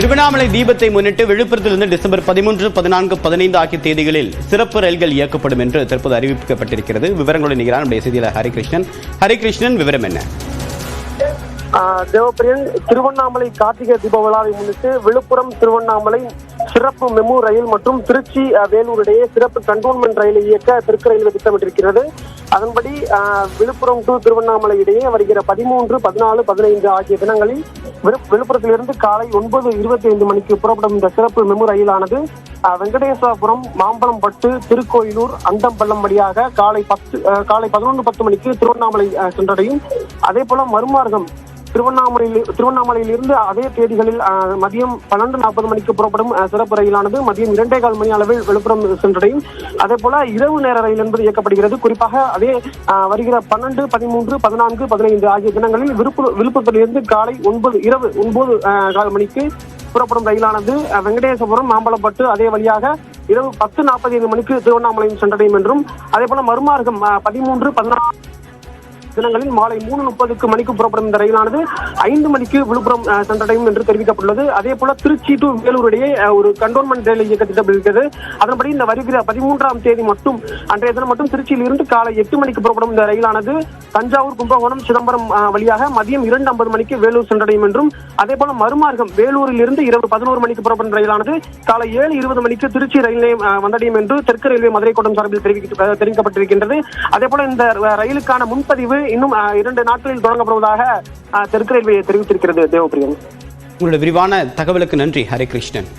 திருவண்ணாமலை தீபத்தை முன்னிட்டு விழுப்புரத்திலிருந்து டிசம்பர் 13, 14, 15 ஆகிய தேதிகளில் சிறப்பு ரயில்கள் இயக்கப்படும் என்று தற்போது அறிவிக்கப்பட்டிருக்கிறது. விவரங்களுடன் நிகழ்கிறார் நம்முடைய செய்தியாளர் ஹரிகிருஷ்ணன். ஹரிகிருஷ்ணன், விவரம் என்ன? தேவப்பிரியன், திருவண்ணாமலை கார்த்திகை தீப விழாவை முன்னிட்டு விழுப்புரம் திருவண்ணாமலை சிறப்பு மெமு ரயில் மற்றும் திருச்சி வேலூர் இடையே சிறப்பு கண்டோன்மெண்ட் ரயிலை இயக்க தெற்கு ரயில்வே திட்டமிட்டிருக்கிறது. அதன்படி விழுப்புரம் டு திருவண்ணாமலை இடையே வருகிற 13, 14, 15 ஆகிய தினங்களில் விழுப்புரத்திலிருந்து காலை 9:25 மணிக்கு புறப்படும் இந்த சிறப்பு மெமு ரயிலானது வெங்கடேஸ்வரபுரம், மாம்பழம்பட்டு, திருக்கோயிலூர், அந்தம்பள்ளம் வழியாக காலை 11:10 மணிக்கு திருவண்ணாமலை சென்றடையும். அதே போல மறுமார்க்கம் திருவண்ணாமலையிலிருந்து அதே தேதிகளில் மதியம் 12:40 மணிக்கு புறப்படும் சிறப்பு ரயிலானது மதியம் 2:15 மணி அளவில் விழுப்புரம் சென்றடையும். அதே போல இரவு நேர ரயில் என்பது இயக்கப்படுகிறது. குறிப்பாக அதே வருகிற 12, 13, 14, 15 ஆகிய தினங்களில் விழுப்புரத்திலிருந்து காலை இரவு 9:15 மணிக்கு புறப்படும் ரயிலானது வெங்கடேசபுரம், மாம்பழம்பட்டு அதே வழியாக இரவு 10:45 மணிக்கு திருவண்ணாமலையும் சென்றடையும் என்றும், அதே போல மறுமார்க்கம் 13, 14 தினங்களில் மாலை 3:30 மணிக்கு புறப்படும் இந்த ரயிலானது 5 மணிக்கு விழுப்புரம் சென்றடையும் என்று தெரிவிக்கப்பட்டுள்ளது. அதே போல திருச்சி டு வேலூர் இடையே ஒரு கண்டோன்மெண்ட் ரயில் இயக்க திட்டமிட்டிருக்கிறது. அதன்படி இந்த வருகிற 13ஆம் தேதி மட்டும் அன்றைய தினம் மட்டும் திருச்சியில் இருந்து காலை 8 மணிக்கு புறப்படும் இந்த ரயிலானது தஞ்சாவூர், கும்பகோணம், சிதம்பரம் வழியாக மதியம் 2:50 மணிக்கு வேலூர் சென்றடையும் என்றும், அதே போல மறுமார்க்கம் வேலூரில் இருந்து இரவு 11 மணிக்கு புறப்படும் ரயிலானது காலை 7:20 மணிக்கு திருச்சி ரயில் நிலையம் வந்தடையும் என்று தெற்கு ரயில்வே மதுரை கோட்டம் சார்பில் தெரிவிக்கப்பட்டிருக்கின்றது. அதே போல இந்த ரயிலுக்கான முன்பதிவு இன்னும் 2 நாட்களில் தொடங்கப்படுவதாக தெற்கு ரயில்வே தெரிவித்திருக்கிறது. தேவப்பிரியன், உங்களுடைய விரிவான தகவலுக்கு நன்றி ஹரிகிருஷ்ணன்.